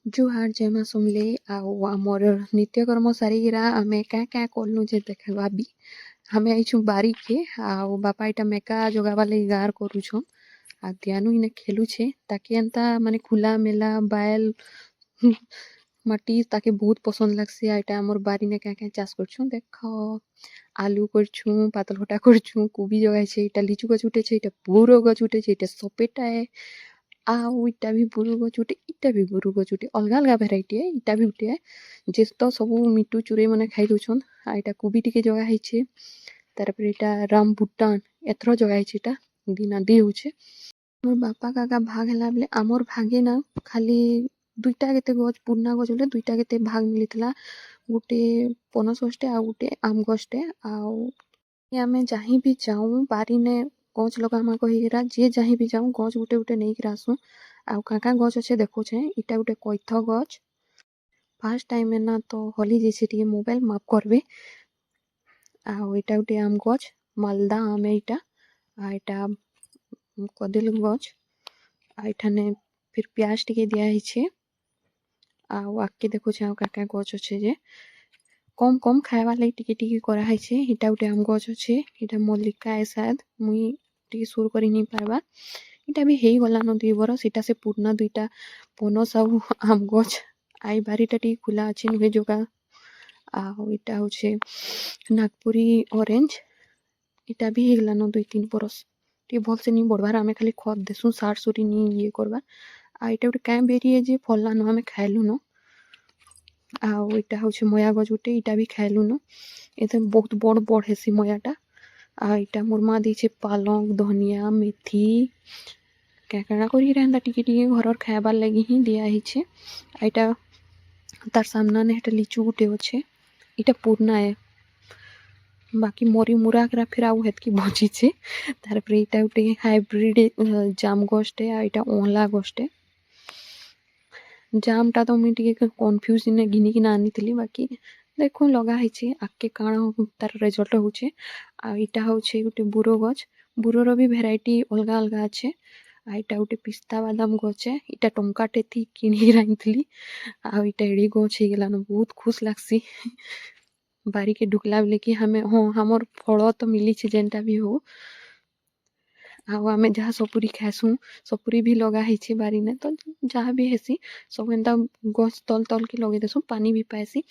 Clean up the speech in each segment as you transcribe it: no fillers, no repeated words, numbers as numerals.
जुहार जयमा सुमले आमर नित्यकर्म सारिकिरा आमे क्या कलु जे देखा भी हमें आइछु बारी के बापा इटा मेका जगावा लगी गार करूछन आ दियानु इने खेलुछे ताकि एंता माने खुला मेला बायल माटी ताके बहुत पसंद लगसी आइटा हमर बारी ने क्या चाष करछु देख आलू करछु पातल घटा करछु कोबी जगाई छे इटा लिचु गछ उठे छे इटा बुरो गछ उठे छे इटा सपेटा है इटा भी बुरु गछ उठे इटा भी बुरु गछ उठे अलगा अलगा भेराइटी है इटा भी उठे जे तो सब मिटू चुरे मने खाई दउछन आ इटा कोबी टिके जगा हेछे तार पर इटा रामबुटान एथरो जगा हेछे इटा दिना दी होछे मोर बापा काका भाग ହେଲା बेले आमर भागे ना खाली दुईटा केते गछ पुरना गछ बेले दुईटा केते भाग मिलितला गुटे पनस गछटे आ गुटे आम गछटे आमे जहीं भी जाऊं बारी ने गछ लगामा कहिरा जे जहीं भी जाऊं गछ गुटे गुटे नहीं आसू आ काका गछ अच्छे देखो छे इटा गुटे कैथ गछ फर्स्ट टाइम है ना तो हली जैसे टी मोबाइल माप करबे इटा गुटे आम गछ मालदा आम है इटा इटा कदिल गछ इठाने फिर प्याज टिके दिया है आके देखो छे काका गछ अच्छे जे कम कम खाइबा लगी टिके टिके करा है छे इटा गुटे आम गछ अच्छे इटा मल्लिका है शायद मुई टिके सुर करी नहीं पारबा इटा भी हेई गला न 2 बरस इटा से पुरना दुईटा पनस आउ आम गछ आई बारीटा टिके खुला अच्छे नुहे जोगा इटा होछे नागपुरी ऑरेंज इटा भी हेई गला न 2-3 बरस टिके भल से नहीं बढ़वार आमे खाली खत देसु सार सुरी नहीं ये करबा इटा गुटे काए बेरी है जे फलला न आमे खाइलु न इटा होछे मया गछ गुटे इटा भी खाइलु न एते बहुत बड़ बड़ हेसी मयाटा इटा मोर माँ देछे पालक धनिया मेथी क्या काଣା करी रहंदा टिके टिके घरर खाइबार लगी ही दिया हिछे इटा तार सामना ने हेटा लिचु गुटे अच्छे इटा पुरना है बाकी मरी मुरा करा फिर आउ हेतकी बची छे तार पर इटा गुटे हाइब्रिड जाम गछटे इटा ओंला गछटे जामटा तो मुई टिके कन्फ्यूज ने घिनी किना आनीथिली बाकी देखो लगा हेछे आके काଣା तार रिजल्ट होछे इटा होछे गुटे बुरो गछ बुरोर भी भेराइटी अलगा अलगा अच्छे इटा गुटे पिस्ता बादाम गछ है इटा टंकाटे थी किनी आनीथिली इटा एड़ी गछ हे गेला न बहुत खुश लागसी बारी के ढुकला बेले कि हमें हाँ हमर फल तो मिली छे जेनटा भी हो आमे जहाँ सपुरी खाएसु सपुरी भी लगा हेछे बारी ने तो जहाँ भी हेसी सब एंता गछ तल तल के लगे देसु पानी भी पाएसी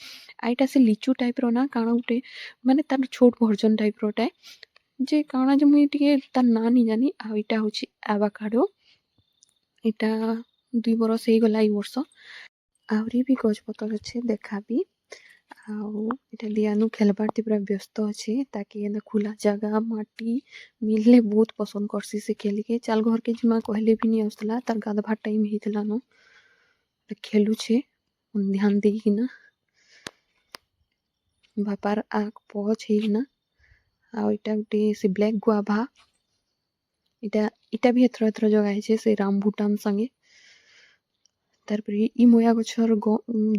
आइटा से लिचु टाइप रो ना काଣା गुटे माने तार छोट वर्जन टाइप रोटाए जे काଣା जे मुई टिके तार ना नहीं जानी इटा होछि एवाकाडो इटा 2 बरस हे गला ई वर्ष आवरी भी गछ पतर अच्छे देखा भी इटा दियानु खेलबार ती पूरा व्यस्त अच्छे ताकि एंदा खुला जगह माटी मिलले बहुत पसंद करसी से खेल के चाल घर के जिमा कहले भी नहीं आसला तार गाधभा टाइम हेतला न खेलु छे ध्यान देगी ना बापार आक पहुंच है ना इटा गुटे से ब्लैक गुआभा इटा इटा भी एथरो एथरो जगह है से रामबुटान संगे तार पर ई मया गछर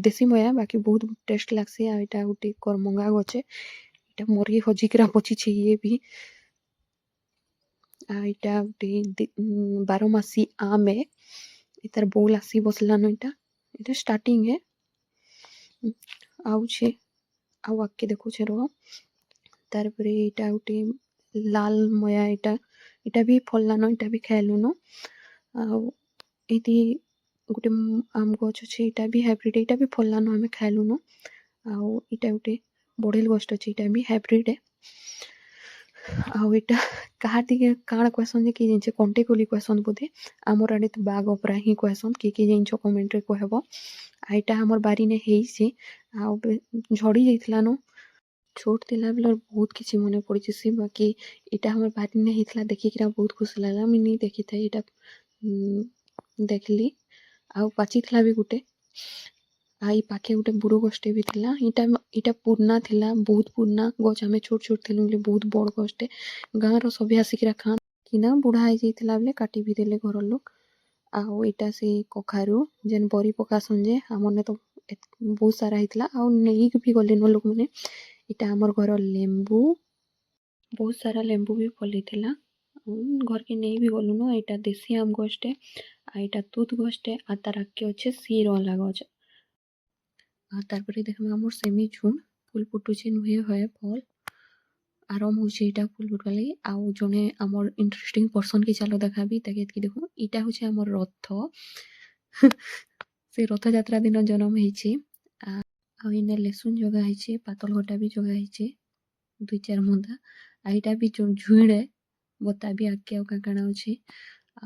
देसी मया बाकी बहुत टेस्ट लागसी इटा गुटे करमंगा गछे इटा मरी हजिकरा पची छे ये भी इटा गुटे 12 मासी आम है इतार बोल आसी बसला न इटा स्टार्टिंग है छे आके देखो छे रो तार पर इटा गुटे लाल मया इटा भी फलला न इटा भी खाइलु न इति गुटे आम गछ अच्छे इटा भी हाइब्रिड इटा भी फलला न आमे खाइलु न इटा गुटे बड़ेल गछ अच्छे इटा भी हाइब्रिड है इटा कहार दिके काण कहसन जे कि जिनसे कंटे कोली कहसन बोधे आमर आड़े तो बाग अपरा ही कहसन कि जिनछ कमेंट रे कहबो इटा हमर बारी ने हेई से झड़ी जाइतला न छोट थिला बेले बहुत किछि मने पड़िछि से बाकी इटा हमर बारी ने हेतला देखि किरा बहुत खुश लागला मुई नहीं देखि थाई इटा देखली पाची थिला भी गुटे आई पाखे गुटे बुरो गछटे भी थिला इटा पुरना थिला बहुत पुरना गछ आमे छोट छोट थिलु बोले बहुत बड़ गछटे गाँ रो सभी आसिकिरा खान किना बुढ़ा हो जाइतला बेले काटी भी देले घर लोग इटा से कखारु जेन बरी पकासन जे हमने तो बहुत सारा हितला नहीं भी गले न लोक मैंने इटा हमर घर लेंबू बहुत सारा लेंबू भी फली थिला ଘର୍କେ ନେଇ ବି ଗଲୁନ। ଏଇଟା ଦେଶୀ ଆମ୍ବ ଗଛଟେ, ଆଉ ଏଇଟା ତୁତ୍ ଗଛଟେ, ଆଉ ତାର୍ ଆଗ୍କେ ଅଛେ ଶିରଅଁଲା ଗଛ। ଆଉ ତାର୍ପରେ ଦେଖ୍ମା ଆମର୍ ସେମି ଝୁଣ୍ ଫୁଲ୍ ଫୁଟୁଛେ, ନୁହେଁ ହଏ ଫଲ୍ ଆରମ୍ ହଉଛେ ଇଟା ଫୁଲ୍ ଫୁଟ୍ବାର୍ ଲାଗି। ଆଉ ଜଣେ ଆମର୍ ଇଣ୍ଟରେଷ୍ଟିଂ ପର୍ସନ୍ କେ ଚାଲ ଦେଖାବି, ତାକେ ଏତ୍କି ଦେଖୁନ୍। ଇଟା ହଉଛେ ଆମର୍ ରଥ। ସେ ରଥଯାତ୍ରା ଦିନ ଜନମ୍ ହେଇଛେ। ଆଉ ଇନେ ଲେସୁନ୍ ଜଗା ହେଇଛେ, ପାତଲ୍ ଘଟା ବି ଜଗା ହେଇଛେ 2-4 ମୁନ୍ଦା। ଆଉ ଇଟା ବି ଝୁଇଁରେ ବତା ବି ଆଗ୍କେ ଆଉ କାଣା ଅଛେ।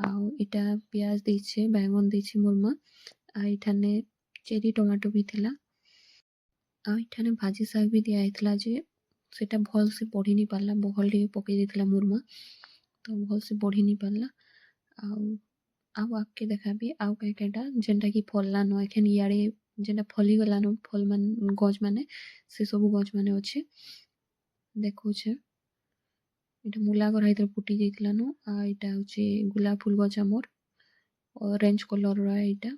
ଆଉ ଇଟା ପିଆଜ୍ ଦେଇଛେ, ବାଇଗନ୍ ଦେଇଛେ ମୋର୍ ମା। ଆଉ ଇଠାନେ ଚେରି ଟମାଟୋ ବି ଥିଲା। ଆଉ ଇଠାନେ ଭାଜି ଶାଗ୍ ବି ଦିଆ ହେଇଥିଲା ଯେ ସେଟା ଭଲ୍ ସେ ବଢ଼ି ନି ପାର୍ଲା, ବହଲ୍ ଟିକେ ପକେଇ ଦେଇଥିଲା ମୋର୍ ମା, ତ ଭଲ୍ ସେ ବଢ଼ି ନି ପାର୍ଲା। ଆଉ ଆଗ୍କେ ଦେଖାବି ଆଉ କାଇଁ କାଇଁଟା ଯେନ୍ଟା କି ଫଲ୍ଲାନ। ଏଖେନ୍ ଇଆଡ଼େ ଯେନ୍ଟା ଫଲିଗଲାନ ଫଲ୍ ମାନେ ଗଛ୍ ମାନେ, ସେ ସବୁ ଗଛ୍ ମାନେ ଅଛେ ଦେଖଉଛେ। ଏଇଟା ମୂଲା କରାହେଇଥିଲା, ଫୁଟି ଯାଇଥିଲାନ। ଆଉ ଏଇଟା ହଉଛେ ଗୁଲାପ ଫୁଲ୍ ଗଛ୍ ଆମର୍, ଅରେଞ୍ଜ କଲର୍ ର ଏଇଟା।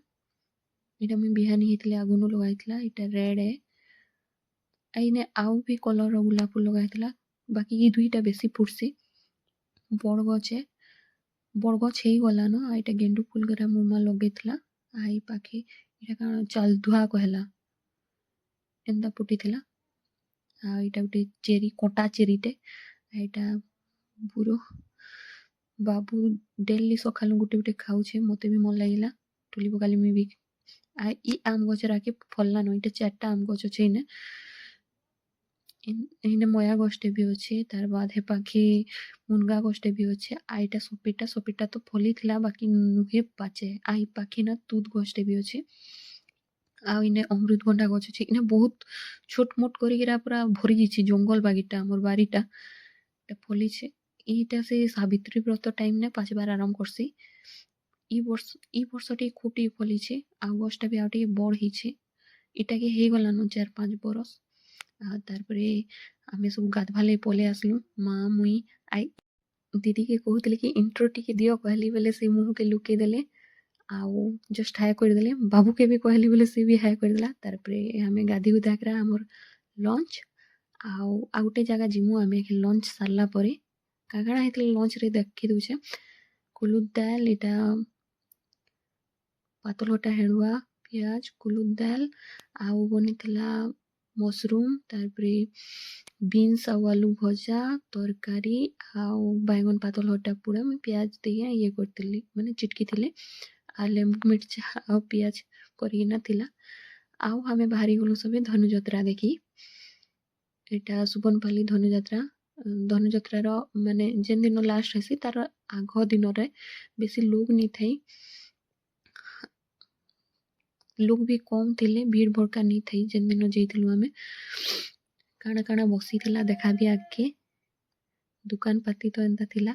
ଏଇଟା ମୁଇଁ ବିହାନି ହେଇଥିଲେ ଆଗୁନୁ ଲଗା ହେଇଥିଲା। ଏଇଟା ରେଡ୍ ଏ। ଇନେ ଆଉ ବି କଲର୍ ର ଗୁଲାପ ଫୁଲ୍ ଲଗା ହେଇଥିଲା, ବାକି ଇ ଦୁଇଟା ବେଶୀ ଫୁଟ୍ସି। ବଡ଼୍ ଗଛ୍ ଏ, ବଡ଼୍ ଗଛ୍ ହେଇଗଲାନ। ଆଉ ଏଇଟା ଗେଣ୍ଡୁ ଫୁଲ୍ ଗରା ମୋର୍ ମା ଲଗେଇଥିଲା। ଆଉ ଇ ପାଖେ ଇଟା କାଣା ଚାଲ୍ଧୁଆ କହେଲା, ଏନ୍ତା ଫୁଟିଥିଲା। ଆଉ ଏଇଟା ଗୁଟେ ଚେରି, କଟା ଚେରିଟେ। ଏଇଟା ବୁରୋ ବାବୁ ଡେଲି ସକାଲୁ ଗୁଟେ ଗୁଟେ ଖାଉଛେ, ମତେ ବି ମନ୍ ଲାଗିଲା ତୁଲି ପକାଲି ମୁଇଁ ବି। ଆଉ ଇ ଆମ୍ବ ଗଛରେ ଆଗେ ଫଲ୍ଲାନ। ଇଟା 4ଟା ଆମ୍ବ ଗଛ୍ ଅଛେ ଇନେ। ଇନେ ମୟା ଗଛ୍ଟେ ବି ଅଛେ, ତାର୍ ବାଦ୍ ହେ ପାଖେ ମୁନ୍ଗା ଗଛ୍ଟେ ବି ଅଛେ। ଆଉ ଇଟା ସପିଟା ତ ଫଲିଥିଲା, ବାକି ନୁहे ପାଚେ। ଆଉ ଇ ପାଖେ ନା ତୁତ୍ ଗଛ୍ଟେ ବି ଅଛେ। ଆଉ ଇନେ ଅମୃତଭଣ୍ଡା ଗଛ୍ ଅଛେ। ଇନେ ବହୁତ୍ ଛୋଟ୍ ମୋଟ୍ କରିକିରା ପୁରା ଭରି ଯାଇଛେ ଜଙ୍ଗଲ୍ ବାଗିଟା ଆମର୍ ବାରିଟା। ଏଟା ଫଲିଛେ। ଇଟା ସେ ସାବିତ୍ରୀ ବ୍ରତ ଟାଇମ୍ ନେ ପାଚ୍ବାର୍ ଆରମ୍ଭ କର୍ସି। ଇ ବର୍ଷ ଟିକେ ଖୋବ୍ ଟିକେ ଫଲିଛେ। ଆଉ ଗଛ୍ଟା ବି ଆଉ ଟିକେ ବଡ଼୍ ହେଇଛେ। ଇଟାକେ ହେଇଗଲାନ 4-5 ବରଷ୍। ଆଉ ତାର୍ପରେ ଆମେ ସବୁ ଗାଧବାର୍ ଲାଗି ପଲେଇ ଆସ୍ଲୁ, ମା ମୁଇଁ ଆଇ। ଦିଦିକେ କହୁଥିଲି କି ଇଣ୍ଟ୍ରୋ ଟିକେ ଦିଅ କହେଲି ବେଲେ ସେ ମୁହଁକେ ଲୁକେଇ ଦେଲେ, ଆଉ ଜଷ୍ଟ୍ ହାଏ କରିଦେଲେ। ବାବୁକେ ବି କହେଲି ବେଲେ ସେ ବି ହାଏ କରିଦେଲା। ତାର୍ପରେ ଆମେ ଗାଧି ଗୁଧାକିରା ଆମର୍ ଲଞ୍ଚ୍ ଆଉ ଗୁଟେ ଜାଗା ଯିମୁ ଆମେ ଲଞ୍ଚ୍ ସାର୍ଲା ପରେ। କାଣା ହେଇଥିଲା ଲଞ୍ଚ୍ ରେ ଦେଖି ଦଉଛେ। କୁଲୁଦ୍ ଦାଲ୍, ଇଟା ପାତଲ୍ ଘଟା ହେଣୁଆ, ପିଆଜ୍, କୁଲୁଦ୍ ଦାଲ୍, ଆଉ ବନିଥିଲା ମସ୍ରୁମ୍, ତାର୍ପରେ ବିନ୍ସ ଆଉ ଆଲୁ ଭଜା, ତର୍କାରୀ, ଆଉ ବାଇଗନ୍ ପାତଲ୍ ଘଟା ପୁରା ମୁଇଁ ପିଆଜ୍ ଦେଇକି ଇଏ କରିଥିଲି, ମାନେ ଚିଟ୍କିଥିଲି। ଆଉ ଲେମ୍ବୁ ମିର୍ଚା ଆଉ ପିଆଜ୍ କରିକିନା ଥିଲା। ଆଉ ଆମେ ବାହାରି ଗଲୁ ସବେ ଧନୁଯାତ୍ରା ଦେଖି। ଏଇଟା ସୁବର୍ଣ୍ଣପାଲି ଧନୁଯାତ୍ରାର ମାନେ ଯେନ୍ ଦିନ ଲାଷ୍ଟ୍ ହେସି ତାର ଆଗ ଦିନରେ ବେଶୀ ଲୋକ୍ ନି ଥାଇ। ଲୋକ୍ ବି କମ୍ ଥିଲେ, ଭିଡ଼୍ ଭଡ଼୍କା ନି ଥାଇ ଯେନ୍ ଦିନ ଯାଇଥିଲୁ ଆମେ। କାଣା କାଣା ବସିଥିଲା ଦେଖାବି ଆଗ୍କେ। ଦୁକାନ୍ ପାତି ତ ଏନ୍ତା ଥିଲା।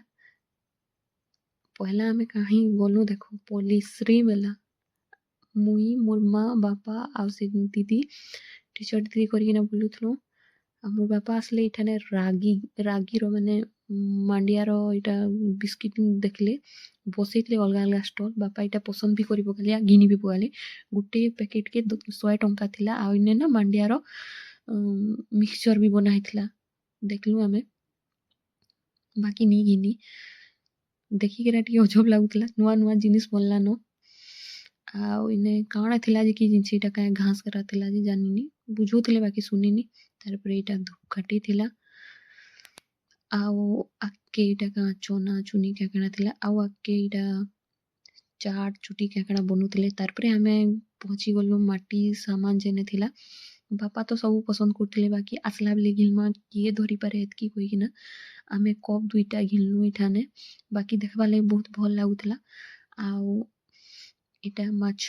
ପହେଲା ଆମେ କାହିଁ ଗଲୁ ଦେଖ, ପଲ୍ଲିଶ୍ରୀ ମେଲା। ମୁଇଁ, ମୋର୍ ମା, ବାପା ଆଉ ସେ ଦିଦି ଟିଚର୍ ଦିଦି କରିକିନା ବୁଲୁଥିଲୁ। ଆଉ ମୋର୍ ବାପା ଆସ୍ଲେ ଇଠାନେ ରାଗିର ମାନେ ମାଣ୍ଡିଆର ଇଟା ବିସ୍କିଟ୍ ଦେଖ୍ଲେ, ବସେଇଥିଲେ ଅଲ୍ଗା ଅଲ୍ଗା ଷ୍ଟଲ୍। ବାପା ଇଟା ପସନ୍ଦ୍ ବି କରି ପକେଇଲେ, ଆଉ ଘିନି ବି ପକେଇଲେ। ଗୁଟେ ପ୍ୟାକେଟ୍ କେ 100 ଟଙ୍କା ଥିଲା। ଆଉ ଇନେ ନା ମାଣ୍ଡିଆର ମିକ୍ସଚର୍ ବି ବନା ହେଇଥିଲା, ଦେଖ୍ଲୁ ଆମେ, ବାକି ନି ଘିନି। ଦେଖିକିନା ଟିକେ ଅଜବ୍ ଲାଗୁଥିଲା, ନୂଆ ନୂଆ ଜିନିଷ୍ ବନ୍ଲାନ। ଆଉ ଇନେ କାଣା ଥିଲା ଯେ କି ଜିନିଷ୍ ଇଟା କାଇଁ ଘାସ୍ କରା ଥିଲା ଯେ ଜାନିନି, ବୁଝଉଥିଲେ ବାକି ଶୁନିନି। ତାର୍ପରେ ଇଟା ଧୂପକାଠି ଥିଲା। ଆଉ ଆଗ୍କେ ଇଟା କାଣା ଚନା ଚୁନି କାଣା ଥିଲା। ଆଉ ଆଗ୍କେ ଇଟା ଚାଟ୍ ଚୁଟି କାଣା ବନଉଥିଲେ। ତାର୍ପରେ ଆମେ ପହଞ୍ଚି ଗଲୁ ମାଟି ସାମାନ୍ ଯେନେ ଥିଲା। ବାପା ତ ସବୁ ପସନ୍ଦ୍ କରୁଥିଲେ, ବାକି ଆସ୍ଲା ବେଲେ ଘିନ୍ମା କିଏ ଧରିପାରେ ଏତ୍କି କହିକିନା ଆମେ କପ୍ 2ଟା ଘିନ୍ଲୁ ଇଠାନେ। ବାକି ଦେଖ୍ବାର୍ ଲାଗି ବହୁତ୍ ଭଲ୍ ଲାଗୁଥିଲା। ଆଉ ଇଟା ମାଛ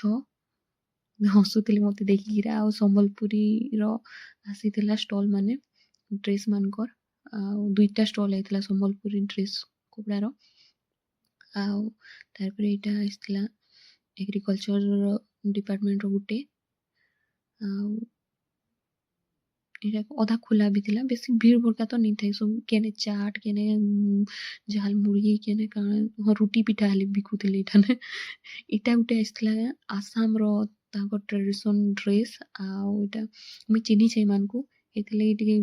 ହସୁଥିଲେ ମତେ ଦେଖିକିରା। ଆଉ ସମ୍ବଲପୁରୀର ଆସିଥିଲା ଷ୍ଟଲ୍ ମାନେ ଡ୍ରେସ୍ ମାନ୍କର୍। ଆଉ 2ଟା ଷ୍ଟଲ୍ ହେଇଥିଲା ସମ୍ବଲପୁରୀ ଡ୍ରେସ୍ କପ୍ଡ଼ାର। ଆଉ ତାର୍ପରେ ଇଟା ଆସିଥିଲା ଏଗ୍ରିକଲ୍ଚର୍ ଡିପାର୍ଟମେଣ୍ଟର ଗୁଟେ। ଆଉ ଇଟା ଅଧା ଖୋଲା ବି ଥିଲା, ବେଶୀ ଭିଡ଼୍ ଭଡ଼୍କା ତ ନି ଥାଇ। ସବୁ କେନେ ଚାଟ୍, କେନେ ଝାଲ୍ ମୁଢ଼ି, କେନେ କାଣା ରୁଟି ପିଠା ହେଲେ ବିକୁଥିଲେ ଇଠାନେ। ଇଟା ଗୁଟେ ଆସିଥିଲା ଆସାମ୍ର ତାଙ୍କର୍ ଟ୍ରାଡ଼ିସନ୍ ଡ୍ରେସ୍। ଆଉ ଇଟା ମୁଇଁ ଚିହ୍ନିଛେ ଏମାନ୍କୁ, ହେଇଥିର୍ଲାଗି ଟିକେ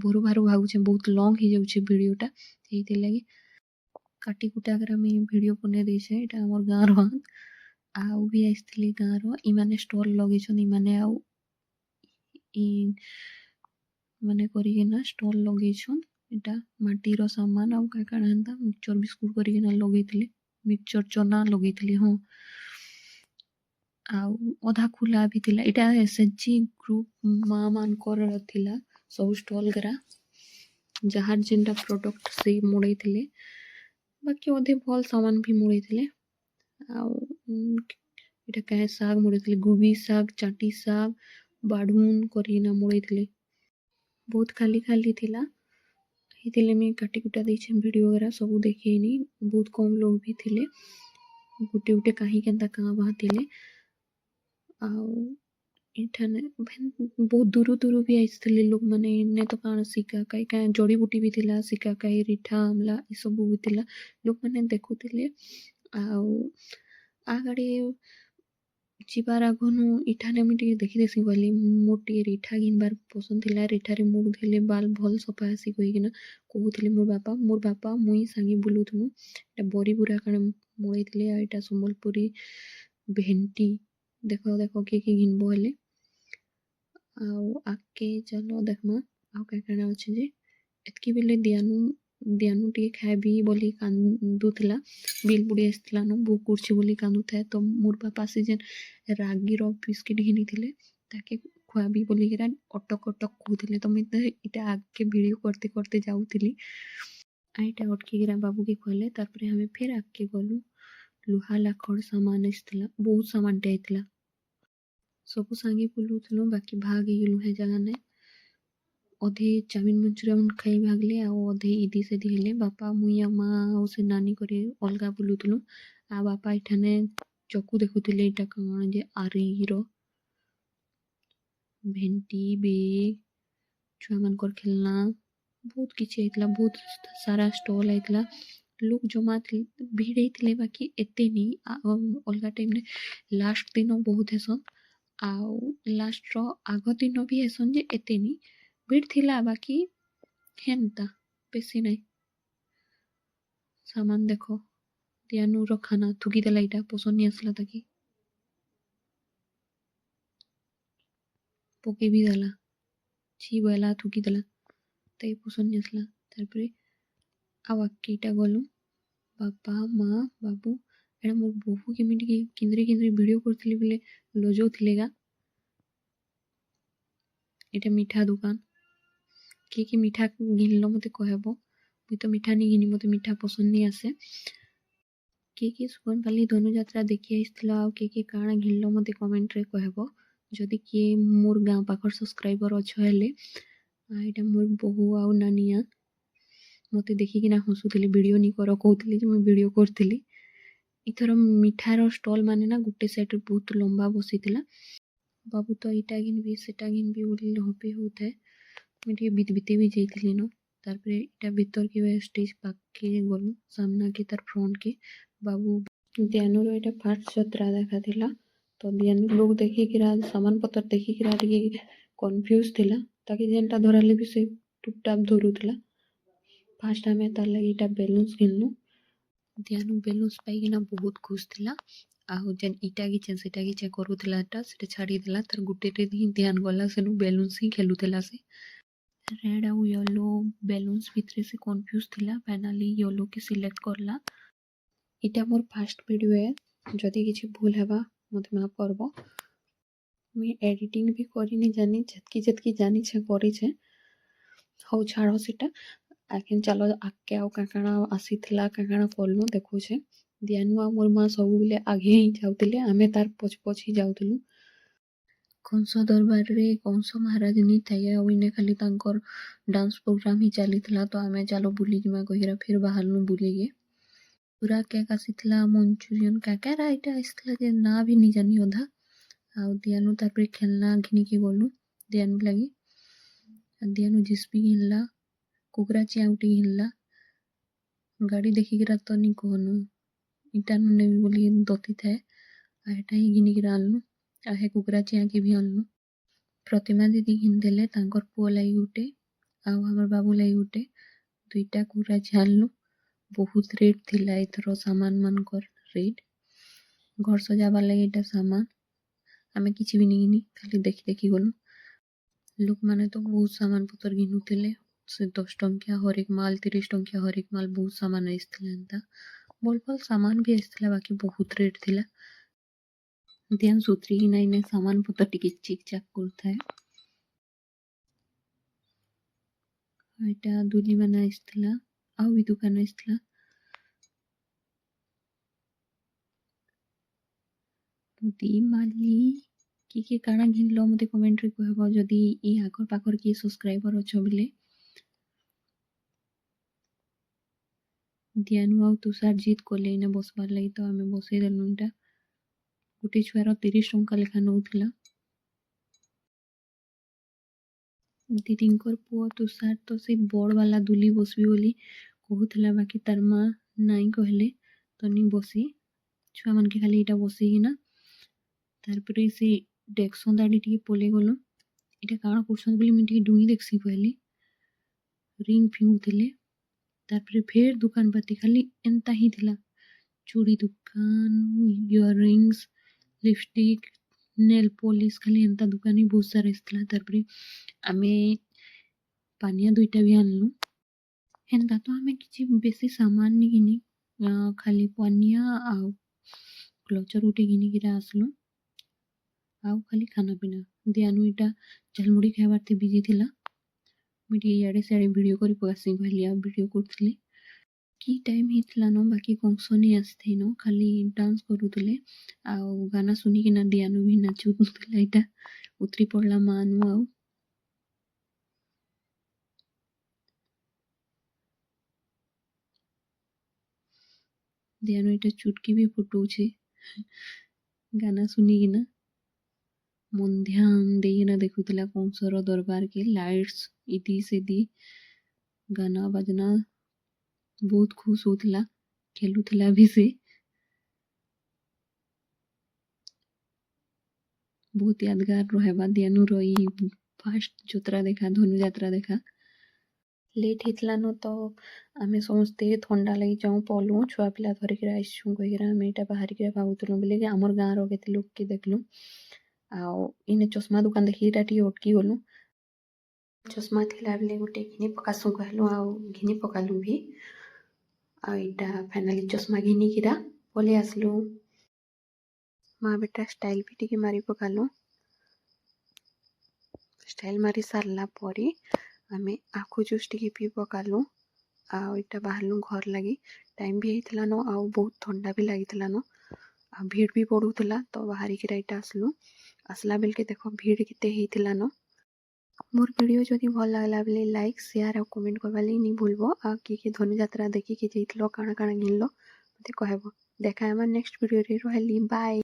ଭୁରୁ ଭାରୁ ଭାବୁଛେ, ବହୁତ୍ ଲଙ୍ଗ୍ ହେଇଯାଉଛେ ଭିଡ଼ିଓଟା ହେଇଥିର୍ଲାଗି। काटी कुटा कर मुई वीडियो बने देछे एटा हमर गाँर हाथ आउ भी आइसथिले गाँर इमाने स्टॉल लगेछन इमाने आउ इ माने करिकिना स्टॉल लगेछन एटा माटीर सामान आउ का काଣା एंता मिक्सचर बिस्कुट करिकिना लगेइथिले मिक्सचर चना लगेइथिले हाँ आउ अधा खुला भी थिला एटा एसएचजी ग्रुप माँ मानकर थिला सब स्टॉल गरा जहार जेनटा प्रोडक्ट से मुड़ेइथिले बाकी अधे भल सामान भी मुड़ेइथिले आउ एटा काहे साग मुड़ेइथिले गोबी साग चाटी साग बाढुन करिना मुड़ेइथिले बहुत खाली खाली थिला हेतिले मैं काटी कुटा देछे वीडियो वगैरह सब देखेइनी बहुत कम लोग भी थिले गुटे गुटे कहीं केनता काँ बाँ थिले आउ इठाने बहुत दूर दूर भी आइसथिले लोग माने इन्ने तो काण सिकाकाई का जड़ी बूटी भी थिला सिकाकाई रिठा आमला ई सब भी थिला लोग माने देखुथिले आउ आगाड़ी ଯିବାର ଆଗନୁ ଇଠାନେ ମୁଇଁ ଟିକେ ଦେଖିଦେସି ଗଲି ମୋର ଟିକେ ରିଠା ଘିନବାର୍ ପସନ୍ଦ ଥିଲା ରିଠାରେ ମୁଡ୍ ଦେଲେ ବାଲ୍ ଭଲ୍ ସଫା ହେସି କହିକିନା କହୁଥିଲେ ମୋର୍ ବାପା ମୁଇଁ ସାଙ୍ଗେ ବୁଲୁଥିଲୁ ଏଟା ବରି ବୁରା କାଣା ମୁଳେଇଥିଲେ ଆଉ ଏଟା ସମ୍ବଲପୁରୀ ଭେଣ୍ଟି ଦେଖ କିଏ ଘିନବ ହେଲେ ଆଉ ଆଗକେ ଚାଲ ଦେଖମା ଆଉ କାଣା ଅଛି ଯେ ଏତ୍କି ବେଲେ ଦିଆନୁ ଟିକେ ଖାଇବି ବୋଲି କାନ୍ଦୁଥିଲା ବିଲ୍ ବୁଡ଼ି ଆସିଥିଲାନ ଭୋକ କରୁଛି ବୋଲି କାନ୍ଦୁଥାଏ ତ ମୋର୍ ବାପା ସେ ଯେନ୍ ରାଗିର ବିସ୍କିଟ୍ ଘିନିଥିଲେ ତାକେ ଖୁଆବି ବୋଲିକିନା ଅଟକ କହୁଥିଲେ ତ ମୁଇଁ ଇଟା ଆଗକେ ଭିଡ଼ିଓ करते करते ଯାଉଥିଲି ଏଇଟା ଅଟକିକିନା ବାବୁକେ ଖୁଆଲେ ତାପରେ ଆମେ ଫେର୍ ଆଗକେ ଗଲୁ ଲୁହା ଲାଖड़ ସାମାନ ଆସିଥିଲା ବହୁତ ସାମାନଟେ ଆଇଥିଲା ସବୁ ସାଙ୍ଗେ ବୁଲୁଥିଲୁ ବାକି ଭାଗ ହେଇଗଲୁ ହେ ଜାଗାନେ ଅଧେ ଚାଉମିନ ମଞ୍ଚୁରିଆନ୍ ଖାଇ ଭାଗଲେ ଆଉ ଅଧେ ଇଦି ସେଦି ହେଲେ ବାପା ମୁଇଁ ଆଉ ମା ଆଉ ସେ ନାନୀ କରି ଅଲଗା ବୁଲୁଥିଲୁ ଆଉ ବାପା ଏଠାନେ ଚକୁ ଦେଖୁଥିଲେ ଏଇଟା କଣ ଯେ ଆରିର ଭେଣ୍ଟି ବେଗ ଛୁଆମାନଙ୍କର ଖେଲନା ବହୁତ କିଛି ହେଇଥିଲା ବହୁତ ସାରା ଷ୍ଟଲ୍ ହେଇଥିଲା लोग जमा ଭିଡ଼ ହେଇଥିଲେ ବାକି ଏତେ ନି ଅଲଗା ଟାଇମ୍ରେ ଲାଷ୍ଟ ଦିନ ବହୁତ ହେସନ୍ ଆଉ ଲାଷ୍ଟର ଆଗ ଦିନ ବି ହେସନ୍ ଯେ ଏତେ ନି ଭିଡ଼ ଥିଲା ବାକି ହେନ୍ତା ବେଶୀ ନାଇଁ ସାମାନ ଦେଖ ଦିଆନୁର ଖାନା ଥୁକିଦେଲା ଏଇଟା ପସନ୍ଦ ନି ଆସିଲା ତାକି ପକେଇ ବି ଦେଲା ଛି ବଇଲା ଥୁକିଦେଲା ତାକି ପସନ୍ଦ ନି ଆସିଲା ତାପରେ ଆଉ ଆଗକେ ଏଇଟା ଗଲୁ ବାପା ମା ବାବୁ ଏଇଟା ମୋର ବୋହୁ କେମିତି କିନ୍ଦ୍ରି ଭିଡ଼ିଓ କରୁଥିଲି ବୋଲେ ଲଜଉଥିଲେ ଗା ଏଇଟା ମିଠା ଦୋକାନ କିଏ ମିଠା ଘିନଲ ମତେ କହିବ ମୁଇଁ ତ ମିଠା ନି ଘିନି ମତେ ମିଠା ପସନ୍ଦ ନି ଆସେ କିଏ ସୁବର୍ଣ୍ଣପାଲି ଧନୁଯାତ୍ରା ଦେଖି ଆସିଥିଲ ଆଉ କିଏ କାଣା ଘିନଲ ମତେ କମେଣ୍ଟରେ କହିବ ଯଦି କିଏ ମୋର୍ ଗାଁ ପାଖର ସବସ୍କ୍ରାଇबर ଅଛ ହେଲେ ଏଇଟା ମୋର୍ ବୋହୁ ଆଉ ନାନିଆ ମତେ ଦେଖିକିନା ହସୁଥିଲେ ଭିଡ଼ିଓ ନି କର କହୁଥିଲି ଯେ ମୁଇଁ ଭିଡ଼ିଓ କରୁଥିଲି इथर मिठार स्टॉल माने ना गुटे साइड बहुत लंबा बसीथिला बाबू तो इटा घिनबी सेटा घिनबी बोली हपी होता है मैं ଟିକେ ବିତି ବି ଯାଇଥିଲି ନ ତାପରେ ଏଟା ଭିତର के स्टेज पाके गलु सामना के तार फ्रंट के बाबू दियानुर एटा फास्ट यात्रा देखा थिला तो दियानु लोग देखि किरा सामान पत्र देखि किरा ଟିକେ कंफ्यूज थिला ताकि जेनटा धराले भी से टुपटाप धरुथिला फास्ट हमें तार लगी एटा बैलून्स घिनलु दियानु बैलून्स पाइकिना बहुत खुश थिला आउ जेन इटा घिचेन सेटा घिचे करूथिला सेटा छाड़ी देला तार गुटेटे ही ध्यान गला सेनु बैलून्स ही खेलुथिला से रेड आउ येलो बैलून्स भितरे से कंफ्यूज थिला फाइनली येलो के सिलेक्ट करला इटा मोर फर्स्ट वीडियो है जदी किछि भूल हेबा मते माफ करबो मैं एडिटिंग भी करिनी जानी जतकी जानी छे करी छे हो छाड़ो सेटा आखिन चलो आके आउ काकाणा आसीथिला काकाणा करलु देखु छे दियानु आ मोर मां सब बेले आगे ही जाउतिले आमे तार पछ ही जाउतिलु कंस दरबार रे कंस महाराज नी थाए आ इने खाली तांकर डांस प्रोग्राम ही चलीथिला तो आमे चलो बुली जिमा कहिरा फिर बाहरनु बुलीगे पूरा केक आसीथिला मंचूरियन काकारा इटा आसीथिला जे ना भी नी जानी ओधा आ दियानु तापर खेलना घिनी के गलु दियानु लागि दियानु जिस्पी घिनला कुकरा चियाउटी घिनला गाड़ी देखिकिरा तो नी कहनु इटा ने बोली दती थाए आ एटा ही घिनिकिरा आनलु आ हे कुकरा चिया के भी आनलु प्रतिमा दीदी घिन देले तांकर पुओ लागि गुटे आ हमर बाबू लागि गुटे दुईटा कुकरा चिया आनलु बहुत रेट थिला एथर सामान मानकर रेट घर सजाबार लगे एटा सामान आमे किछि भी नहीं खाली देखि देखि गलु लोक माने तो बहुत सामान पतर घिनुथिले से 10 टंकिया हर एक माल 30 टंकिया हर एक माल बहुत सामान आइसथिला एंता बोल बोल सामान भी आइसथिला बाकी बहुत रेट थिला ध्यान सुतरी ही नहीं सामान पतर टिके चिक चाक करथाय एटा दुली माने आइसथिला आउ भी दुकान आइसथिला मोदी माली कि काଣା घिनलो मते कमेंट रे कहबो जदी ई आखर पाखर की सब्सक्राइबर अछो बिले ध्यानु आउ तुषार जीत कोले इने बसबार लगी तो आमे बसई देलु इटा गुटे छुआर 30 टंका लेखा नउथिला दीदींकर पुओ तुषार तो से बड़ वाला दुली बसबी बोली कहूथिला बाकी तार मां नाई कहले तो नी बसी छुआ मन के खाली इटा बसी ना तारपरे से डेक्सन दाडी टिके पले गलो इटा काଣା करछन बोली मी टिके डुई देखसी पहले रिंग फिंगुथिले तारपरे फेर दुकान पाती खाली एंता ही थिला चूड़ी दुकान इयररिंग्स लिपस्टिक नेल पॉलिश खाली एंता दुकान ही बहुत सारा इसथिला तारपरे आमे पानिया दुईटा भी आनलु एंता तो आमे किछि बेसी सामान नी घिनी खाली पानिया आ क्लचर उठे घिनी गिरा आसलु आउ खाली खाना पीना दियानु इटा झालमुड़ी खाइबार थे बिजी थिला मुझे इयाडे सियाडे वीडियो करी पकासी कहली आ वीडियो करथिले की टाइम हितला न बाकी कंसनी आसथे न खाली डांस करूथिले आ गाना सुनी कि ना दियानु भी नाचुथिला इटा उतरी पड़ला मानु आउ दियानु इटा चुटकी भी फुटौछे गाना सुनी कि ना मन ध्यान देना देखुथिला कंसर दरबार के लाइट्स इदी सेदी गाना बजना बहुत खुश होथिला खेलुथिला भी से बहुत यादगार रहेबा दियानु रही फास्ट जोत्रा देखा धनु यात्रा देखा लेट हितला न तो आमे समस्ते ठंडा लगी जाऊँ पलु छुआ पिला धरिक आइसु कहिरा आमे एटा बाहरिक भागुतलु बोले कि हमर गाँव रो केते लोक के देखलु आउ इने चश्मा दुकान देखि एटा टी अटकी गलु चश्मा थिला बेले गोटे घिनी पकासु कहलु आउ घिनी पकालु भी आ एटा फाइनली चश्मा घिनी किरा पले आसलु माँ बेटा स्टाइल भी टिके मारी पकालु स्टाइल मारी सारला परे आमे आखु जूस टिके पी पकालु आ एटा बाहरलु घर लगी टाइम भी हेतला न आ बहुत ठंडा भी लागितला न आ भीड़ भी पड़ुथला तो बाहरी के राइट आसलु आसला बेल के देखो भीड़ केते हेतला न मोर वीडियो जदि भल लागला बेले लाइक शेयर और कमेंट करबा लागि नहीं भूलबो आ कि धनु यात्रा देखि के जइतलो काना काना घिनलो मते कहबो देखा हमर नेक्स्ट वीडियो रे रहली बाय।